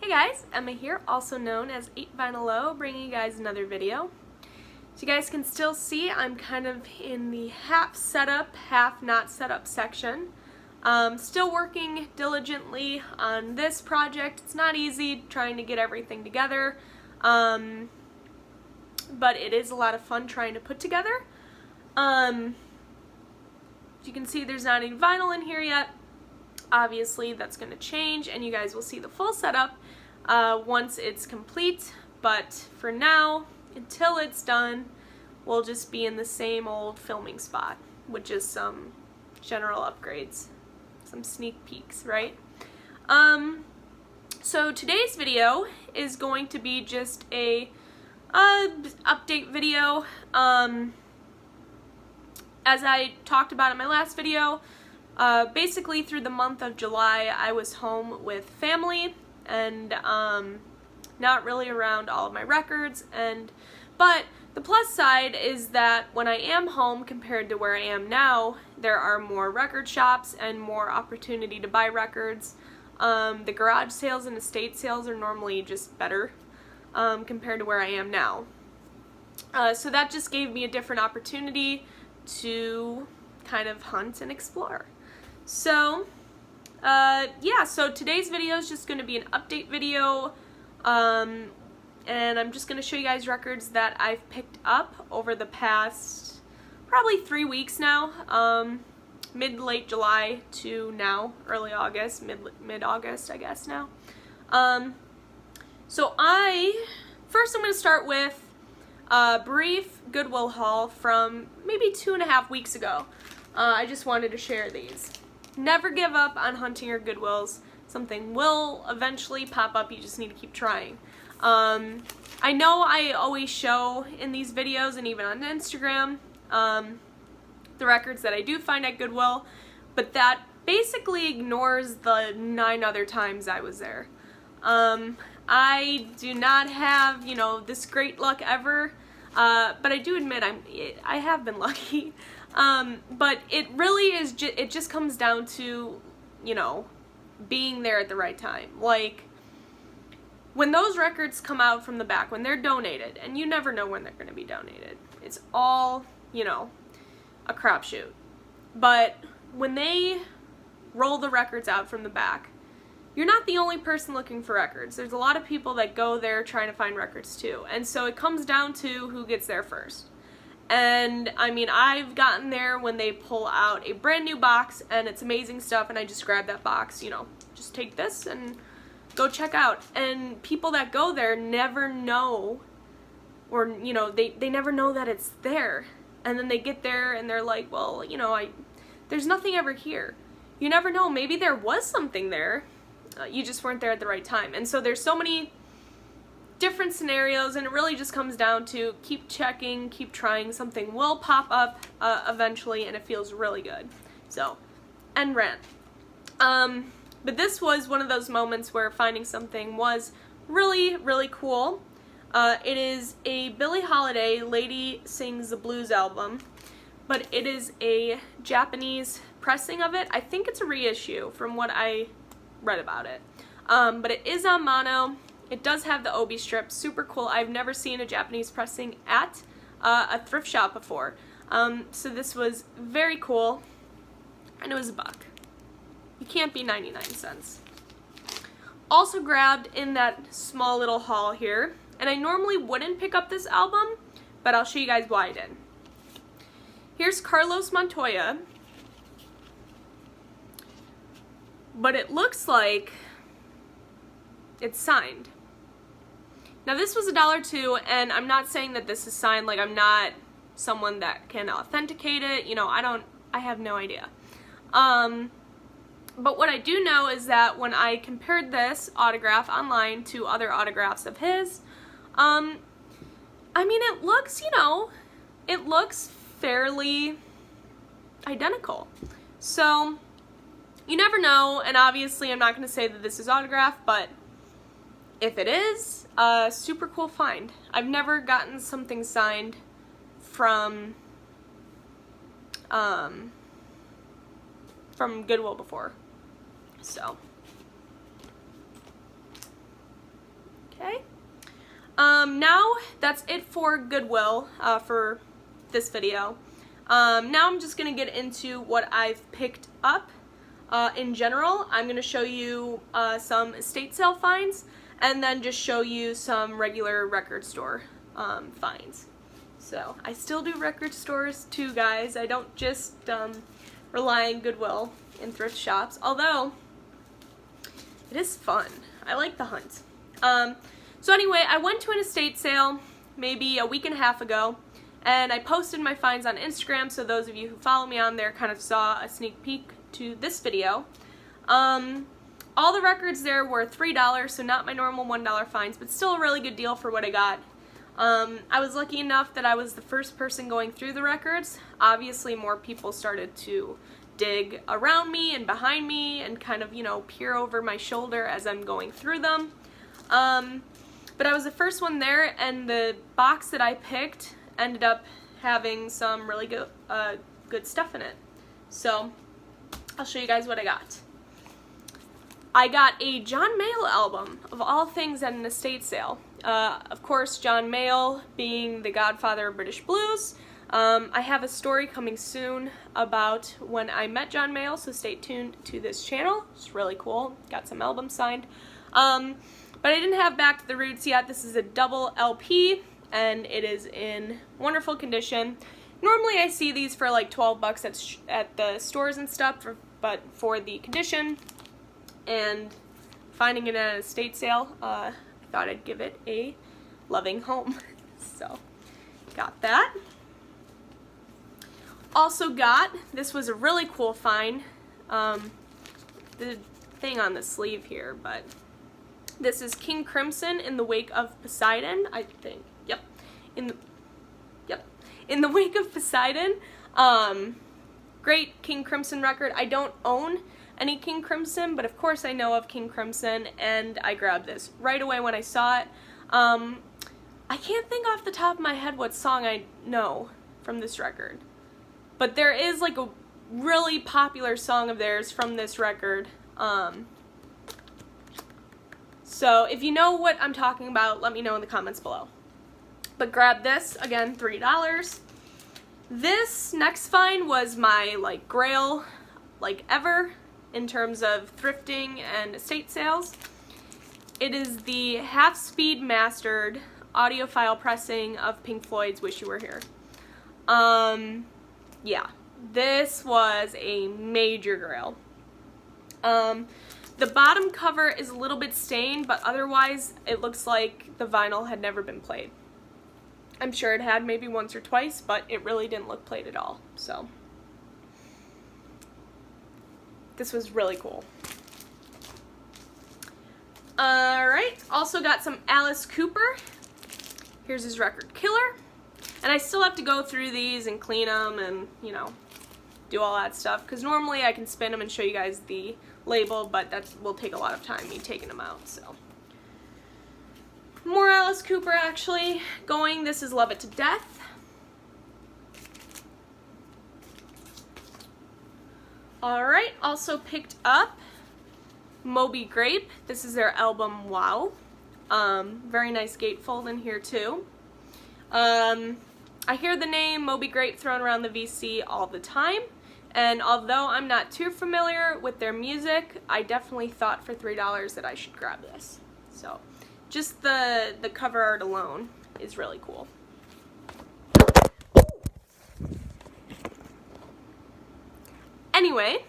Hey guys, Emma here, also known as 8VinylO, bringing you guys another video. So you guys can still see I'm kind of in the half setup, half not setup section. Still working diligently on this project. It's not easy trying to get everything together, but it is a lot of fun trying to put together. As you can see, there's not any vinyl in here yet. Obviously that's going to change and you guys will see the full setup once it's complete, but for now, until it's done, we'll just be in the same old filming spot, which is some general upgrades, some sneak peeks, right? So today's video is going to be just a update video. As I talked about in my last video, basically through the month of July I was home with family and not really around all of my records, but the plus side is that when I am home compared to where I am now, there are more record shops and more opportunity to buy records. The garage sales and estate sales are normally just better compared to where I am now. So that just gave me a different opportunity to kind of hunt and explore. So, yeah, so today's video is just going to be an update video, and I'm just going to show you guys records that I've picked up over the past probably 3 weeks now, mid-late July to now, early August, mid-August, I guess now. So first I'm going to start with a brief Goodwill haul from maybe 2.5 weeks ago. I just wanted to share these. Never give up on hunting your Goodwills. Something will eventually pop up, you just need to keep trying. I know I always show in these videos and even on Instagram the records that I do find at Goodwill, but that basically ignores the 9 other times I was there. I do not have, you know, this great luck ever, but I do admit I have been lucky. But it really is, it just comes down to, you know, being there at the right time. Like, when those records come out from the back, when they're donated, and you never know when they're going to be donated. It's all, you know, a crapshoot. But when they roll the records out from the back, you're not the only person looking for records. There's a lot of people that go there trying to find records too. And so it comes down to who gets there first. And I mean, I've gotten there when they pull out a brand new box and it's amazing stuff, and I just grab that box, you know, just take this and go check out. And people that go there never know, or, you know, they never know that it's there. And then they get there and they're like, well, you know, there's nothing ever here. You never know, maybe there was something there. You just weren't there at the right time. And so there's so many different scenarios, and it really just comes down to keep checking, keep trying. Something will pop up eventually, and it feels really good. So, end rant. But this was one of those moments where finding something was really, really cool. It is a Billie Holiday Lady Sings the Blues album, but it is a Japanese pressing of it. I think it's a reissue from what I read about it. But it is on mono. It does have the obi strip, super cool. I've never seen a Japanese pressing at a thrift shop before. So this was very cool, and it was $1. You can't be 99 cents. Also grabbed in that small little haul here, and I normally wouldn't pick up this album, but I'll show you guys why I did. Here's Carlos Montoya, but it looks like it's signed. Now this was $1 too, and I'm not saying that this is signed, like I'm not someone that can authenticate it, you know, I have no idea. But what I do know is that when I compared this autograph online to other autographs of his, I mean, it looks, you know, it looks fairly identical. So, you never know, and obviously I'm not going to say that this is autographed, but if it is, super cool find. I've never gotten something signed from Goodwill before. So, Now that's it for Goodwill for this video. Now I'm just going to get into what I've picked up in general. I'm going to show you some estate sale finds and then just show you some regular record store finds. So I still do record stores too, guys. I don't just rely on Goodwill and thrift shops, although it is fun. I like the hunt. So anyway, I went to an estate sale maybe a week and a half ago, and I posted my finds on Instagram, so those of you who follow me on there kind of saw a sneak peek to this video. All the records there were $3, so not my normal $1 finds, but still a really good deal for what I got. I was lucky enough that I was the first person going through the records. Obviously, more people started to dig around me and behind me and kind of, you know, peer over my shoulder as I'm going through them. But I was the first one there, and the box that I picked ended up having some really good stuff in it. So I'll show you guys what I got. I got a John Mayall album, of all things, at an estate sale. Of course, John Mayall being the godfather of British blues. I have a story coming soon about when I met John Mayall, so stay tuned to this channel. It's really cool. Got some albums signed. But I didn't have Back to the Roots yet. This is a double LP, and it is in wonderful condition. Normally I see these for like 12 bucks at the stores and stuff, but for the condition and finding it at an estate sale, I thought I'd give it a loving home. So, got that. Also got, this was a really cool find, the thing on the sleeve here, but this is King Crimson in the Wake of Poseidon, I think. Yep. In the Wake of Poseidon. Great King Crimson record. I don't own any King Crimson, but of course I know of King Crimson, and I grabbed this right away when I saw it. I can't think off the top of my head what song I know from this record, but there is like a really popular song of theirs from this record. So if you know what I'm talking about, let me know in the comments below. But grab this, again, $3. This next find was my like grail ever in terms of thrifting and estate sales. It is the half-speed mastered audiophile pressing of Pink Floyd's Wish You Were Here. Yeah, this was a major grail. The bottom cover is a little bit stained, but otherwise it looks like the vinyl had never been played. I'm sure it had maybe once or twice, but it really didn't look played at all. So this was really cool. Alright, also got some Alice Cooper. Here's his record, Killer. And I still have to go through these and clean them and, you know, do all that stuff, because normally I can spin them and show you guys the label, but that will take a lot of time, me taking them out. So more Alice Cooper actually going. This is Love It to Death. Alright, also picked up Moby Grape. This is their album Wow. Very nice gatefold in here too. I hear the name Moby Grape thrown around the VC all the time, and although I'm not too familiar with their music, I definitely thought for $3 that I should grab this. So just the cover art alone is really cool. Anyway,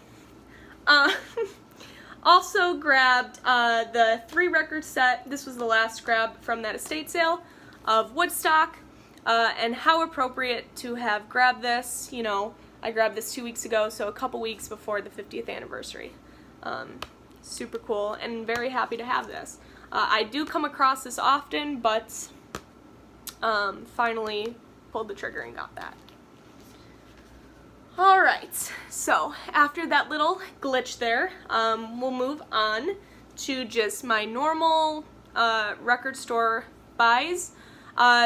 also grabbed the 3-record set. This was the last grab from that estate sale of Woodstock, and how appropriate to have grabbed this. You know, I grabbed this 2 weeks ago, so a couple weeks before the 50th anniversary. Super cool, and very happy to have this. I do come across this often, but finally pulled the trigger and got that. Alright, so after that little glitch there, we'll move on to just my normal record store buys.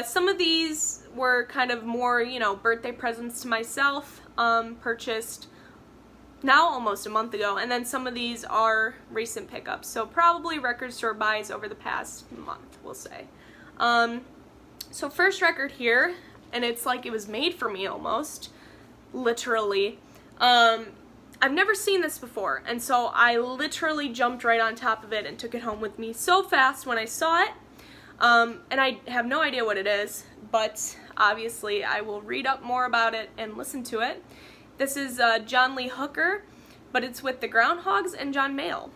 Some of these were kind of more, you know, birthday presents to myself, purchased now almost a month ago, and then some of these are recent pickups, so probably record store buys over the past month, we'll say. So first record here, and it's like it was made for me almost, literally. I've never seen this before, and so I literally jumped right on top of it and took it home with me so fast when I saw it. And I have no idea what it is, but obviously I will read up more about it and listen to it. This is John Lee Hooker, but it's with the Groundhogs and John Mayall.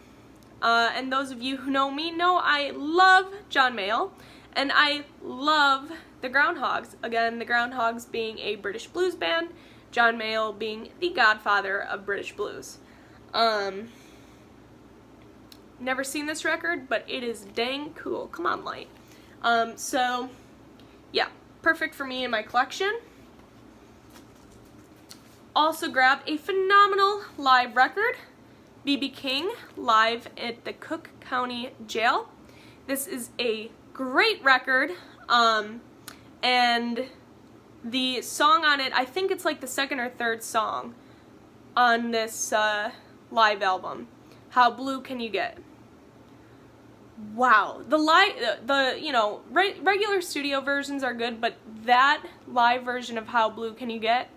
And those of you who know me know I love John Mayall, and I love the Groundhogs. Again, the Groundhogs being a British blues band, John Mayall being the godfather of British blues. Never seen this record, but it is dang cool. Come on, Light. So, yeah, perfect for me in my collection. Also grabbed a phenomenal live record, B.B. King, live at the Cook County Jail. This is a great record, and the song on it, I think it's like the second or third song on this live album, How Blue Can You Get? Wow, regular studio versions are good, but that live version of How Blue Can You Get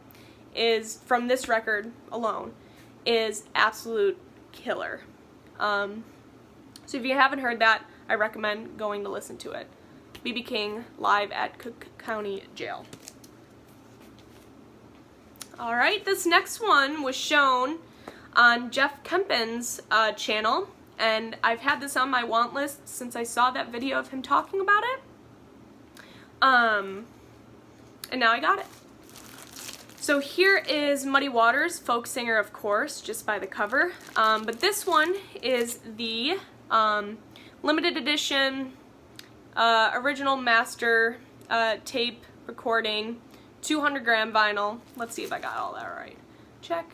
is, from this record alone, is absolute killer. So if you haven't heard that, I recommend going to listen to it. B.B. King, live at Cook County Jail. Alright, this next one was shown on Jeff Kempen's channel, and I've had this on my want list since I saw that video of him talking about it. And now I got it. So here is Muddy Waters, folk singer, of course, just by the cover. But this one is the limited edition, original master tape recording, 200-gram vinyl. Let's see if I got all that right. Check,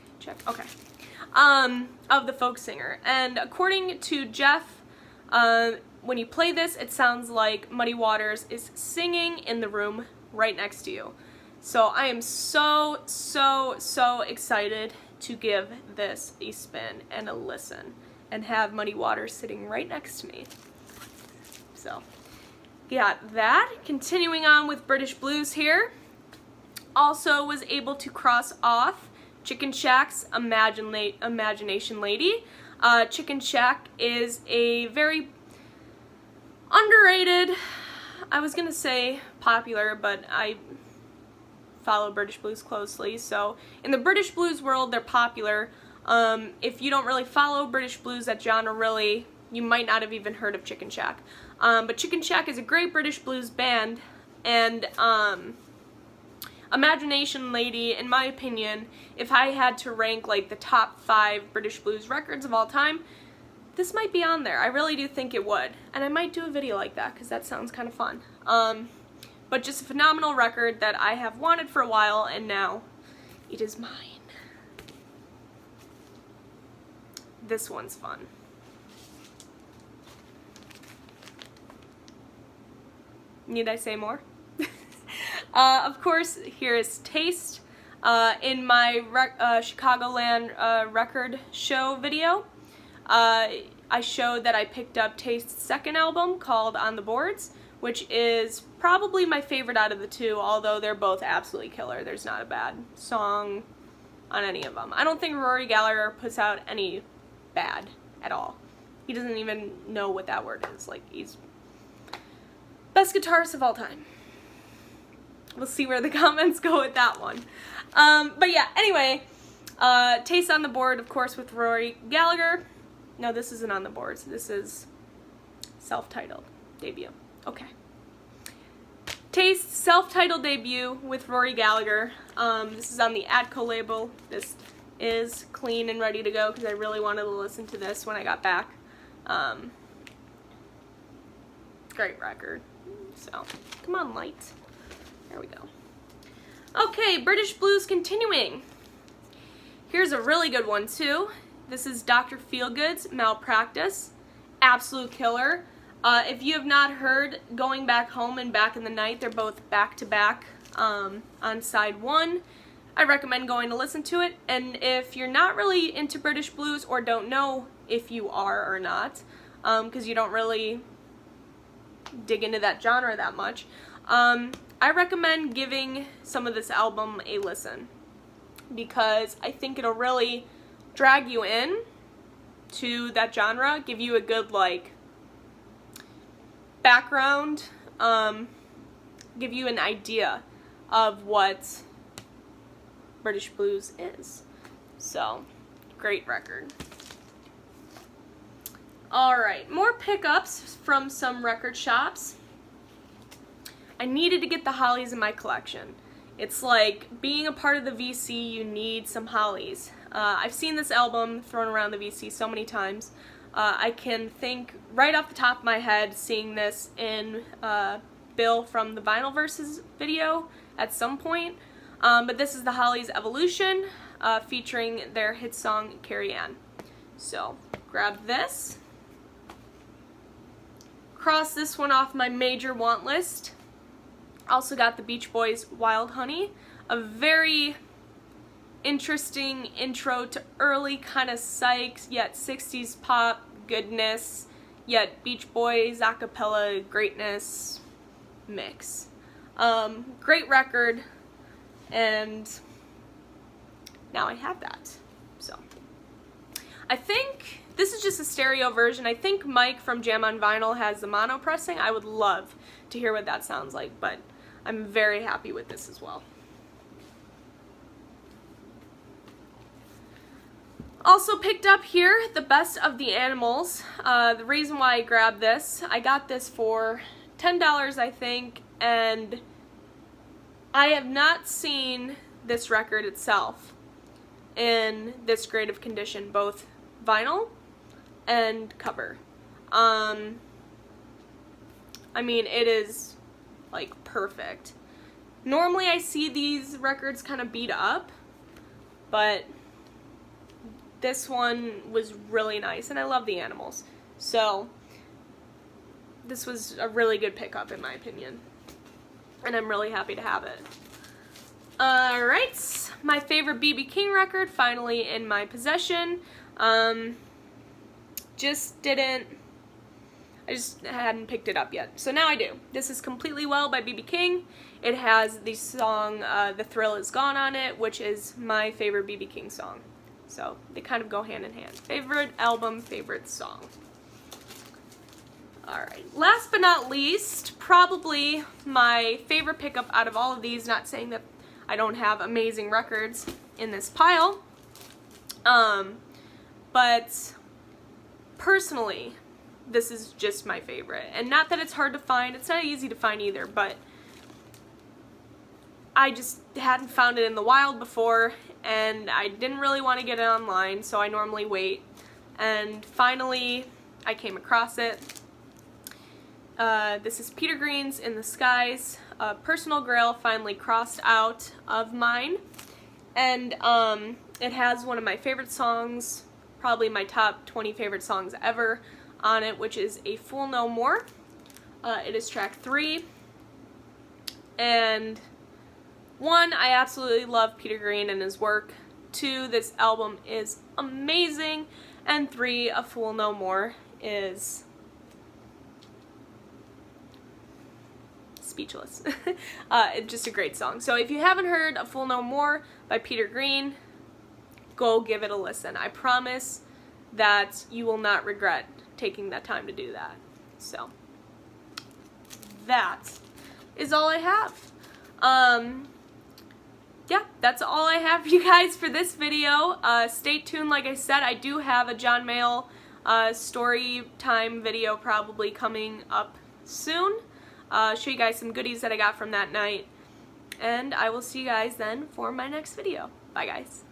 okay. Of the folk singer. And according to Jeff, when you play this, it sounds like Muddy Waters is singing in the room right next to you. So I am so excited to give this a spin and a listen and have Muddy Waters sitting right next to me. So, got that. Continuing on with British blues here. Also was able to cross off Chicken Shack's Imagination Lady. Chicken Shack is a very underrated, I was gonna say popular, but I follow British blues closely, so in the British blues world they're popular. If you don't really follow British blues, that genre really, you might not have even heard of Chicken Shack. But Chicken Shack is a great British blues band, and Imagination Lady, in my opinion, if I had to rank like the top 5 British blues records of all time, this might be on there. I really do think it would, and I might do a video like that because that sounds kind of fun. But just a phenomenal record that I have wanted for a while, and now it is mine. This one's fun. Need I say more? Of course, here is Taste. In my Chicagoland record show video, I showed that I picked up Taste's second album called On the Boards, which is probably my favorite out of the two, although they're both absolutely killer. There's not a bad song on any of them. I don't think Rory Gallagher puts out any bad at all. He doesn't even know what that word is. Like, he's best guitarist of all time. We'll see where the comments go with that one. But yeah, anyway, Taste on the Board, of course, with Rory Gallagher. No, this isn't on the boards. This is self-titled debut. Okay. Taste self-titled debut with Rory Gallagher. This is on the Atco label. This is clean and ready to go because I really wanted to listen to this when I got back. Great record. So, come on, Light. There we go. Okay, British blues continuing. Here's a really good one too. This is Dr. Feelgood's Malpractice. Absolute killer. If you have not heard Going Back Home and Back in the Night, they're both back-to-back on side 1. I recommend going to listen to it. And if you're not really into British blues, or don't know if you are or not, because you don't really dig into that genre that much, I recommend giving some of this album a listen because I think it'll really drag you in to that genre, give you a good like background, give you an idea of what British blues is. So, great record. Alright, more pickups from some record shops. I needed to get the Hollies in my collection. It's like being a part of the VC, you need some Hollies. I've seen this album thrown around the VC so many times. I can think right off the top of my head seeing this in Bill from the Vinyl Versus video at some point. But this is the Hollies Evolution featuring their hit song Carrie Ann. So grab this. Cross this one off my major want list. Also got the Beach Boys Wild Honey, a very interesting intro to early kind of psych, yet 60s pop goodness, yet Beach Boys a cappella greatness mix. Great record, and now I have that. So I think this is just a stereo version. I think Mike from Jam on Vinyl has the mono pressing. I would love to hear what that sounds like, but I'm very happy with this as well. Also picked up here the Best of the Animals. The reason why I grabbed this, I got this for $10 I think, and I have not seen this record itself in this great of condition, both vinyl and cover. I mean, it is like perfect. Normally I see these records kind of beat up, but this one was really nice, and I love the Animals. So this was a really good pickup in my opinion, and I'm really happy to have it. Alright, my favorite B.B. King record finally in my possession. I just hadn't picked it up yet. So now I do. This is Completely Well by B.B. King. It has the song The Thrill Is Gone on it, which is my favorite B.B. King song. So they kind of go hand in hand. Favorite album, favorite song. Alright, last but not least, probably my favorite pickup out of all of these, not saying that I don't have amazing records in this pile, but personally, this is just my favorite. And not that it's hard to find, it's not easy to find either, but I just hadn't found it in the wild before, and I didn't really want to get it online, so I normally wait. And finally, I came across it. This is Peter Green's In the Skies. Personal Grail finally crossed out of mine, and it has one of my favorite songs, probably my top 20 favorite songs ever on it, which is A Fool No More. It is track 3, and 1, I absolutely love Peter Green and his work. 2, this album is amazing, and 3, A Fool No More is speechless. It's just a great song. So if you haven't heard A Fool No More by Peter Green, go give it a listen. I promise that you will not regret taking that time to do that. So that is all I have. Yeah, that's all I have for you guys for this video. Stay tuned. Like I said, I do have a John Mayall story time video probably coming up soon. Show you guys some goodies that I got from that night. And I will see you guys then for my next video. Bye guys.